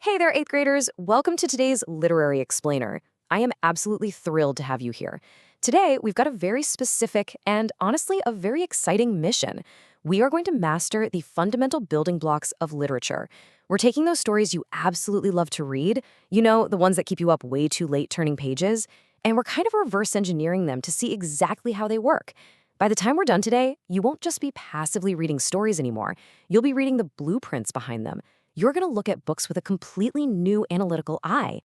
Hey there, 8th graders. Welcome to today's Literary Explainer. I am absolutely thrilled to have you here. Today, we've got a very specific and honestly a very exciting mission. We are going to master the fundamental building blocks of literature. We're taking those stories you absolutely love to read, the ones that keep you up way too late turning pages, and we're kind of reverse engineering them to see exactly how they work. By the time we're done today, you won't just be passively reading stories anymore. You'll be reading the blueprints behind them. You're going to look at books with a completely new analytical eye.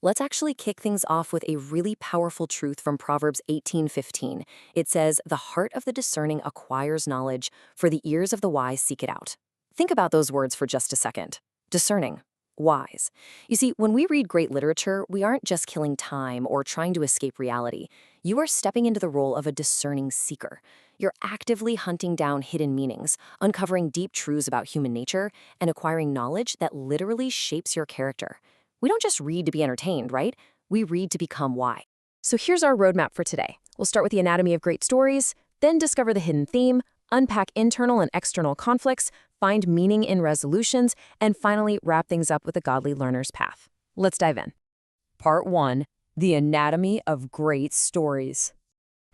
Let's actually kick things off with a really powerful truth from Proverbs 18:15. It says, "The heart of the discerning acquires knowledge, for the ears of the wise seek it out." Think about those words for just a second. Discerning. Wise. You see, when we read great literature, we aren't just killing time or trying to escape reality. You are stepping into the role of a discerning seeker. You're actively hunting down hidden meanings, uncovering deep truths about human nature, and acquiring knowledge that literally shapes your character. We don't just read to be entertained, right? We read to become wise. So here's our roadmap for today. We'll start with the anatomy of great stories, then discover the hidden theme, unpack internal and external conflicts, find meaning in resolutions, and finally wrap things up with the godly learner's path. Let's dive in. Part 1. The anatomy of great stories.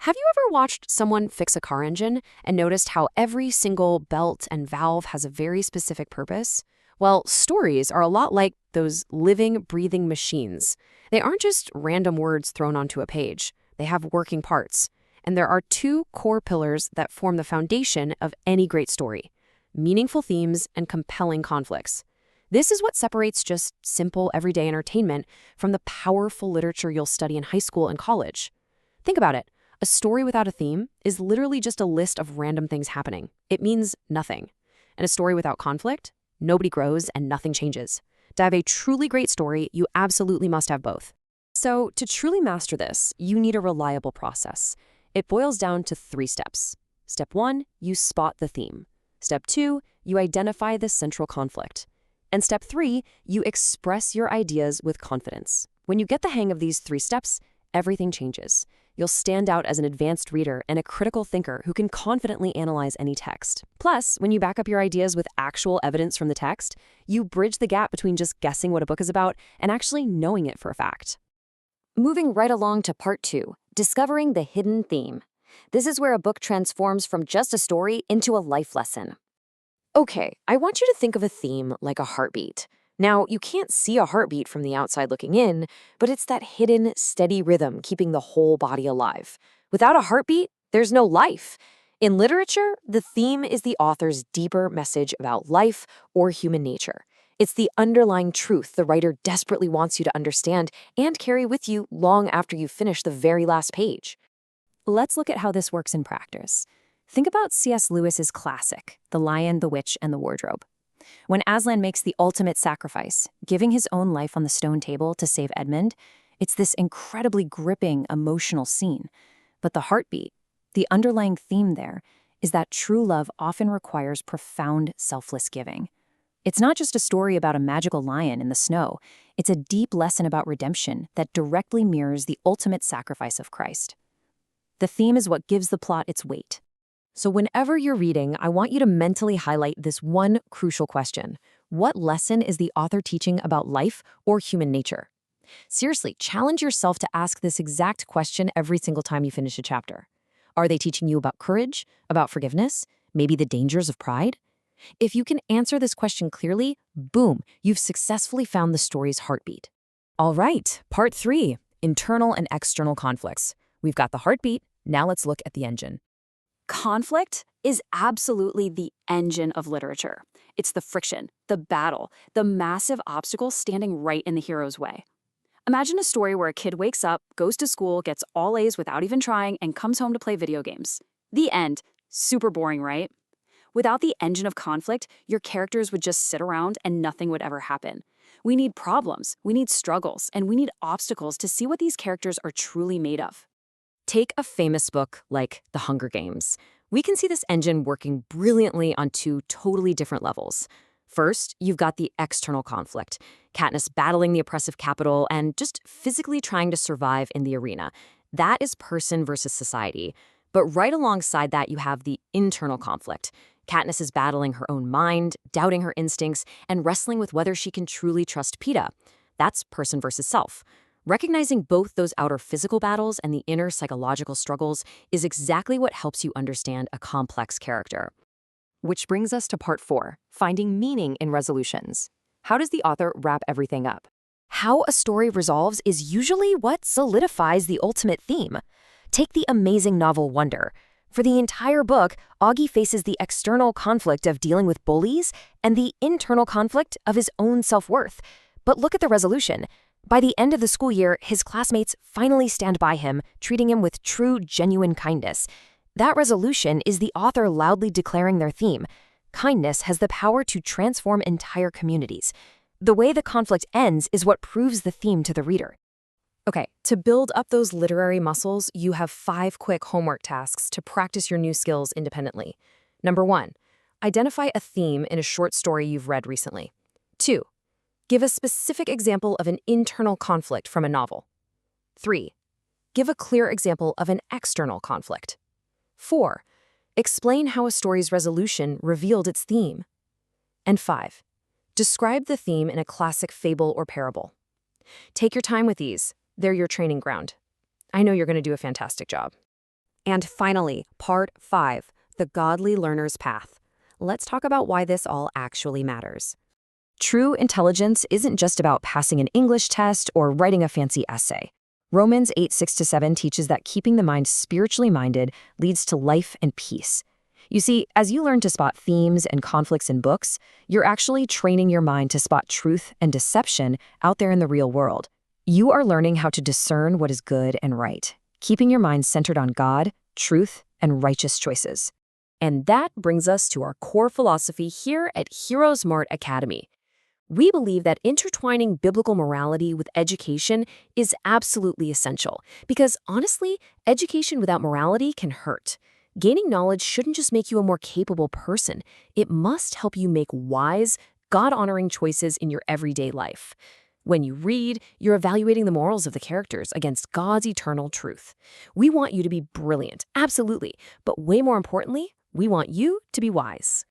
Have you ever watched someone fix a car engine and noticed how every single belt and valve has a very specific purpose? Well, stories are a lot like those living, breathing machines. They aren't just random words thrown onto a page. They have working parts. And there are two core pillars that form the foundation of any great story: meaningful themes and compelling conflicts. This is what separates just simple, everyday entertainment from the powerful literature you'll study in high school and college. Think about it. A story without a theme is literally just a list of random things happening. It means nothing. And a story without conflict? Nobody grows and nothing changes. To have a truly great story, you absolutely must have both. So, to truly master this, you need a reliable process. It boils down to 3 steps. Step 1, you spot the theme. Step 2, you identify the central conflict. And step 3, you express your ideas with confidence. When you get the hang of these 3 steps, everything changes. You'll stand out as an advanced reader and a critical thinker who can confidently analyze any text. Plus, when you back up your ideas with actual evidence from the text, you bridge the gap between just guessing what a book is about and actually knowing it for a fact. Moving right along to part 2, discovering the hidden theme. This is where a book transforms from just a story into a life lesson. Okay, I want you to think of a theme like a heartbeat. Now, you can't see a heartbeat from the outside looking in, but it's that hidden, steady rhythm keeping the whole body alive. Without a heartbeat, there's no life. In literature, the theme is the author's deeper message about life or human nature. It's the underlying truth the writer desperately wants you to understand and carry with you long after you finish the very last page. Let's look at how this works in practice. Think about C.S. Lewis's classic, The Lion, the Witch, and the Wardrobe. When Aslan makes the ultimate sacrifice, giving his own life on the stone table to save Edmund, it's this incredibly gripping, emotional scene. But the heartbeat, the underlying theme there, is that true love often requires profound, selfless giving. It's not just a story about a magical lion in the snow. It's a deep lesson about redemption that directly mirrors the ultimate sacrifice of Christ. The theme is what gives the plot its weight. So whenever you're reading, I want you to mentally highlight this one crucial question. What lesson is the author teaching about life or human nature? Seriously, challenge yourself to ask this exact question every single time you finish a chapter. Are they teaching you about courage, about forgiveness, maybe the dangers of pride? If you can answer this question clearly, boom, you've successfully found the story's heartbeat. All right, part 3, internal and external conflicts. We've got the heartbeat, now let's look at the engine. Conflict is absolutely the engine of literature. It's the friction, the battle, the massive obstacle standing right in the hero's way. Imagine a story where a kid wakes up, goes to school, gets all A's without even trying, and comes home to play video games. The end. Super boring, right? Without the engine of conflict, your characters would just sit around and nothing would ever happen. We need problems, we need struggles, and we need obstacles to see what these characters are truly made of. Take a famous book like The Hunger Games. We can see this engine working brilliantly on 2 totally different levels. First, you've got the external conflict, Katniss battling the oppressive capital and just physically trying to survive in the arena. That is person versus society. But right alongside that, you have the internal conflict, Katniss is battling her own mind, doubting her instincts, and wrestling with whether she can truly trust Peeta. That's person versus self. Recognizing both those outer physical battles and the inner psychological struggles is exactly what helps you understand a complex character. Which brings us to part 4, finding meaning in resolutions. How does the author wrap everything up? How a story resolves is usually what solidifies the ultimate theme. Take the amazing novel Wonder. For the entire book, Augie faces the external conflict of dealing with bullies and the internal conflict of his own self-worth. But look at the resolution. By the end of the school year, his classmates finally stand by him, treating him with true, genuine kindness. That resolution is the author loudly declaring their theme. Kindness has the power to transform entire communities. The way the conflict ends is what proves the theme to the reader. Okay, to build up those literary muscles, you have 5 quick homework tasks to practice your new skills independently. Number 1, identify a theme in a short story you've read recently. 2, give a specific example of an internal conflict from a novel. 3, give a clear example of an external conflict. 4, explain how a story's resolution revealed its theme. And 5, describe the theme in a classic fable or parable. Take your time with these. They're your training ground. I know you're going to do a fantastic job. And finally, part 5, the godly learner's path. Let's talk about why this all actually matters. True intelligence isn't just about passing an English test or writing a fancy essay. Romans 8:6-7 teaches that keeping the mind spiritually minded leads to life and peace. You see, as you learn to spot themes and conflicts in books, you're actually training your mind to spot truth and deception out there in the real world. You are learning how to discern what is good and right, keeping your mind centered on God, truth, and righteous choices. And that brings us to our core philosophy here at HeroesMart Academy. We believe that intertwining biblical morality with education is absolutely essential because, honestly, education without morality can hurt. Gaining knowledge shouldn't just make you a more capable person. It must help you make wise, God-honoring choices in your everyday life. When you read, you're evaluating the morals of the characters against God's eternal truth. We want you to be brilliant, absolutely, but way more importantly, we want you to be wise.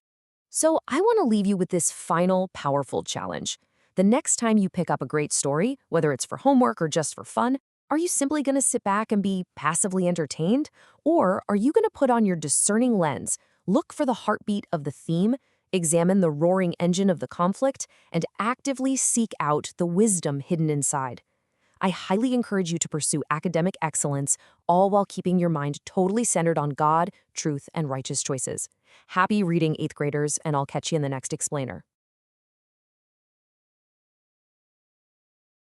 So I want to leave you with this final, powerful challenge. The next time you pick up a great story, whether it's for homework or just for fun, are you simply going to sit back and be passively entertained? Or are you going to put on your discerning lens, look for the heartbeat of the theme, examine the roaring engine of the conflict, and actively seek out the wisdom hidden inside? I highly encourage you to pursue academic excellence, all while keeping your mind totally centered on God, truth, and righteous choices. Happy reading, 8th graders, and I'll catch you in the next explainer.